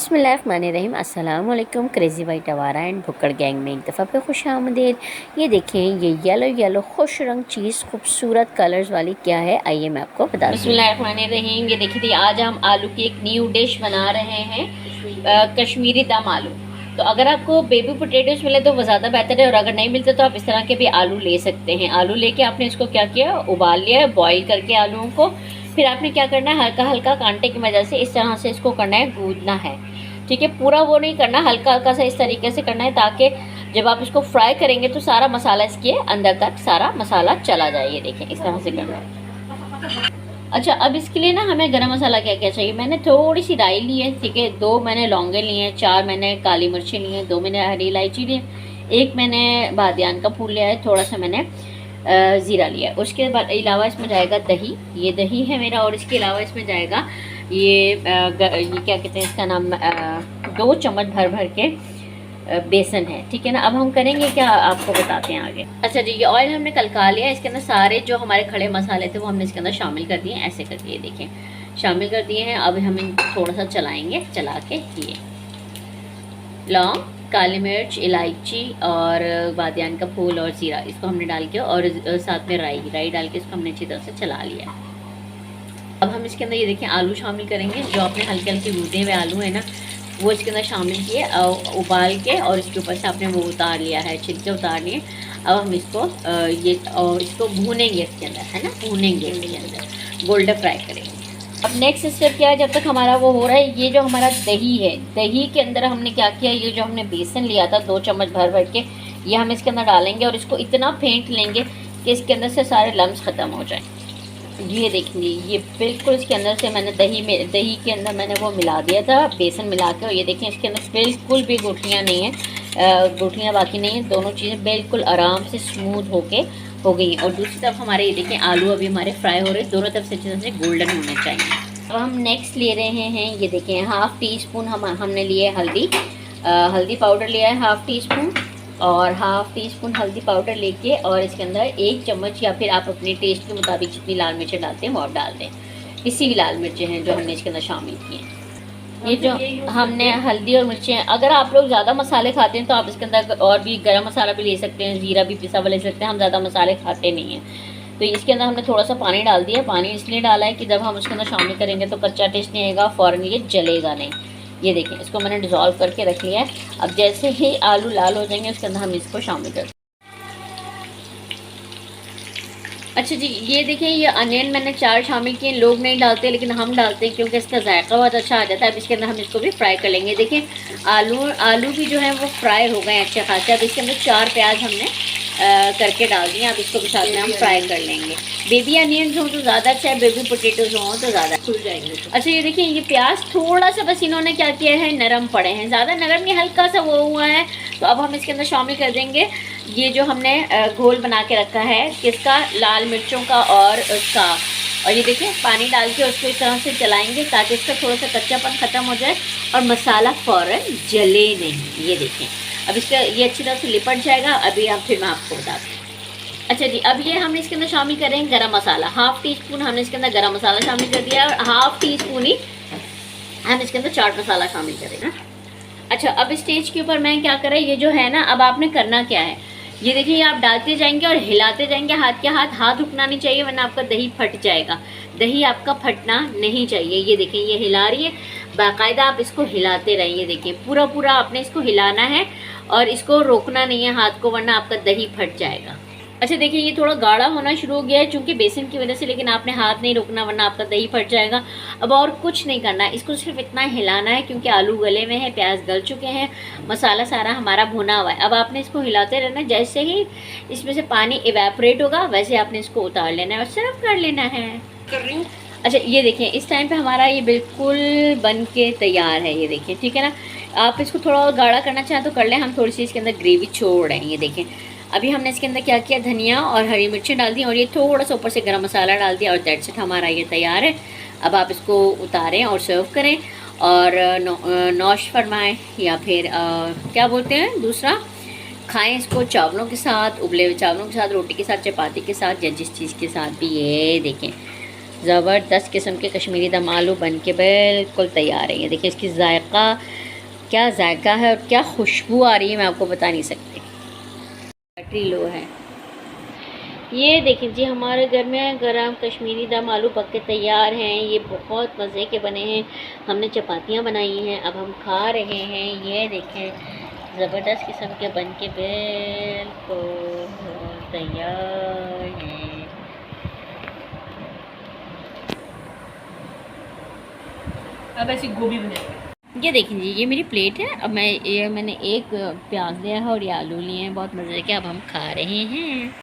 बिस्मिल्लाहिर्रहमानिर्रहीम। अस्सलाम वालेकुम। क्रेज़ी वाइट आवारा एंड भुक्कड़ गैंग में एक दफ़ा पे खुश आमदीद। ये देखें, ये येलो खुश रंग चीज़ खूबसूरत कलर्स वाली क्या है, आइए मैं आपको बता दूँ। बिस्मिल्लाहिर्रहमानिर्रहीम। ये देखिए थी, आज हम आलू की एक न्यू डिश बना रहे हैं, कश्मीरी दम आलू। तो अगर आपको बेबी पोटैटोज मिले तो वो ज़्यादा बेहतर है, और अगर नहीं मिलते तो आप इस तरह के भी आलू ले सकते हैं। आलू लेके आपने इसको क्या किया, उबाल लिया, बॉईल करके आलूओं को। फिर आपने क्या करना है, हल्का हल्का कांटे की मदद से इस तरह से इसको करना है, गूंदना है। ठीक है, पूरा वो नहीं करना, हल्का हल्का सा इस तरीके से करना है, ताकि जब आप इसको फ्राई करेंगे तो सारा मसाला इसके अंदर तक सारा मसाला चला जाए। ये देखें, इस तरह से करना है। अच्छा, अब इसके लिए ना हमें गरम मसाला क्या क्या चाहिए। मैंने थोड़ी सी राई ली है, ठीक है, 2 मैंने लौंगे लिए हैं, 4 मैंने काली मिर्चें ली हैं, 2 मैंने हरी इलायची ली है, 1 मैंने बादियान का फूल लिया है, थोड़ा सा मैंने ज़ीरा लिया है। उसके बाद अलावा इसमें जाएगा दही, ये दही है मेरा, और इसके अलावा इसमें जाएगा ये क्या कहते हैं इसका नाम, 2 चम्मच भर भर के बेसन है। ठीक है ना। अब हम करेंगे क्या, आपको बताते हैं आगे। अच्छा जी, ये ऑयल हमने कलका लिया, इसके अंदर सारे जो हमारे खड़े मसाले थे वो हमने इसके अंदर शामिल कर दिए, ऐसे करके ये देखें शामिल कर दिए हैं। अब हम इनको थोड़ा सा चलाएंगे, चला के ये लौंग, काली मिर्च, इलायची और बादियान का फूल और ज़ीरा, इसको हमने डाल के, और साथ में राई डाल के इसको हमने अच्छी तरह से चला लिया है। अब हम इसके अंदर ये देखें आलू शामिल करेंगे, जो आपने हल्के हल्के भूने हुए आलू है ना, वो इसके अंदर शामिल किए, उबाल के, और इसके ऊपर से आपने वो उतार लिया है, छिलके उतार लिए। अब हम इसको इसको भूनेंगे इसके अंदर, है ना, भूनेंगे इसके अंदर, गोल्डन फ्राई करेंगे। अब नेक्स्ट स्टेप क्या है, जब तक हमारा वो हो रहा है, ये जो हमारा दही है, दही के अंदर हमने क्या किया, ये जो हमने बेसन लिया था 2 चम्मच भर भर के, ये हम इसके अंदर डालेंगे, और इसको इतना फेंट लेंगे कि इसके अंदर से सारे लम्स ख़त्म हो जाए। ये देखेंगे, ये बिल्कुल इसके अंदर से मैंने दही के अंदर मैंने वो मिला दिया था, बेसन मिला के, और ये देखें इसके अंदर बिल्कुल भी गुठलियाँ नहीं हैं, गुठलियाँ बाकी नहीं हैं, दोनों चीज़ें बिल्कुल आराम से स्मूथ हो गई हैं। और दूसरी तरफ हमारे ये देखें आलू अभी हमारे फ्राई हो रहे हैं, दोनों तरफ से अच्छी तरह से गोल्डन होने चाहिए। अब हम नेक्स्ट ले रहे हैं, ये देखें 1/2 टी-स्पून हमने लिए हल्दी पाउडर लिया है 1/2 टी-स्पून, और 1/2 टी-स्पून हल्दी पाउडर लेके, और इसके अंदर 1 चम्मच, या फिर आप अपने टेस्ट के मुताबिक जितनी लाल मिर्चें डालते हैं वो आप डाल दें। इसी भी लाल मिर्चें हैं जो हमने इसके अंदर शामिल की हैं। ये जो हमने हल्दी और मिर्चें, अगर आप लोग ज़्यादा मसाले खाते हैं तो आप इसके अंदर और भी गरम मसाला भी ले सकते हैं, ज़ीरा भी पिसा हुआ ले सकते हैं। हम ज़्यादा मसाले खाते नहीं हैं, तो इसके अंदर हमने थोड़ा सा पानी डाल दिया। पानी इसलिए डाला है कि जब हम उसके अंदर शामिल करेंगे तो कच्चा टेस्ट नहीं आएगा, फ़ौरन ये जलेगा नहीं। ये देखें, इसको मैंने डिज़ोल्व करके रख लिया है। अब जैसे ही आलू लाल हो जाएंगे उसके अंदर हम इसको शामिल कर। अच्छा जी, ये देखें, ये अनियन मैंने 4 शामिल किए। लोग नहीं डालते लेकिन हम डालते हैं क्योंकि इसका जायका बहुत अच्छा आ जाता है। अब इसके अंदर हम इसको भी फ्राई कर लेंगे। देखें आलू भी जो है वो फ्राई हो गए अच्छे खासे। अब इसके अंदर 4 प्याज हमने करके डाल दिए। अब इसको भी साथ में हम फ्राई कर लेंगे। बेबी अनियंस हो तो ज़्यादा अच्छा है, बेबी पोटैटोज हो तो ज़्यादा खुल जाएंगे। अच्छा, ये देखिए, ये प्याज थोड़ा सा बस इन्होंने क्या किया है, नरम पड़े हैं, ज़्यादा नरम नहीं, हल्का सा वो हुआ है। तो अब हम इसके अंदर शामिल कर देंगे ये जो हमने घोल बना के रखा है, किसका, लाल मिर्चों का और उसका। और ये देखिए पानी डाल के उसको इस तरह से चलाएंगे ताकि इसका थोड़ा सा कच्चापन ख़त्म हो जाए और मसाला फ़ौरन जले नहीं। ये देखें, अब इसका ये अच्छी तरह से लिपट जाएगा। अभी फिर मैं आपको बताती हूँ। अच्छा जी, अब ये हम इसके अंदर शामिल करेंगे गरम मसाला। 1/2 टी-स्पून हमने इसके अंदर गरम मसाला शामिल कर दिया, और 1/2 टी-स्पून ही हम इसके अंदर चाट मसाला शामिल करेंगे। अच्छा, अब स्टेज के ऊपर मैं क्या करें, ये जो है ना, अब आपने करना क्या है, ये देखिए, आप डालते जाएंगे और हिलाते जाएंगे हाथ रुकना नहीं चाहिए, वरना आपका दही फट जाएगा। दही आपका फटना नहीं चाहिए। ये देखिए, ये हिला रही है, बाकायदा आप इसको हिलाते रहें। ये देखिए, पूरा आपने इसको हिलाना है और इसको रोकना नहीं है हाथ को, वरना आपका दही फट जाएगा। अच्छा देखिए, ये थोड़ा गाढ़ा होना शुरू हो गया है चूंकि बेसन की वजह से, लेकिन आपने हाथ नहीं रोकना वरना आपका दही फट जाएगा। अब और कुछ नहीं करना, इसको सिर्फ इतना हिलाना है क्योंकि आलू गले में है, प्याज गल चुके हैं, मसाला सारा हमारा भुना हुआ है। अब आपने इसको हिलाते रहना, जैसे ही इसमें से पानी इवेपोरेट होगा वैसे आपने इसको उतार लेना है और सर्व कर लेना है। कर रही हूँ। अच्छा, ये देखें, इस टाइम पे हमारा ये बिल्कुल बन के तैयार है। ये देखें, ठीक है ना। आप इसको थोड़ा और गाढ़ा करना चाहें तो कर लें, हम थोड़ी सी इसके अंदर ग्रेवी छोड़ रहे हैं। ये देखें, अभी हमने इसके अंदर क्या किया, धनिया और हरी मिर्चें डाल दी, और ये थोड़ा सा ऊपर से गरम मसाला डाल दिया, और दैट्स इट, हमारा ये तैयार है। अब आप इसको उतारें और सर्व करें, और नौश फरमाएँ, या फिर क्या बोलते हैं दूसरा, खाएं इसको चावलों के साथ, उबले हुए चावलों के साथ, रोटी के साथ, चपाती के साथ, या जिस चीज़ के साथ भी। ये देखें, ज़बरदस्त किस्म के कश्मीरी दम आलू बन के बिल्कुल तैयार है। ये देखिए इसकी जायका, क्या जायका है और क्या खुशबू आ रही है, मैं आपको बता नहीं सकती। बैटरी लो है। ये देखिए जी हमारे घर में गरम कश्मीरी दम आलू पक के तैयार हैं। ये बहुत मज़े के बने हैं। हमने चपातियाँ बनाई हैं, अब हम खा रहे हैं। ये देखें ज़बरदस्त किस्म के बन के बिल्कुल तैयार हैं। अब ऐसी गोभी बनाएंगे। ये देखें जी ये मेरी प्लेट है। अब मैंने एक प्याज लिया है और ये आलू लिए हैं, बहुत मज़े के। अब हम खा रहे हैं।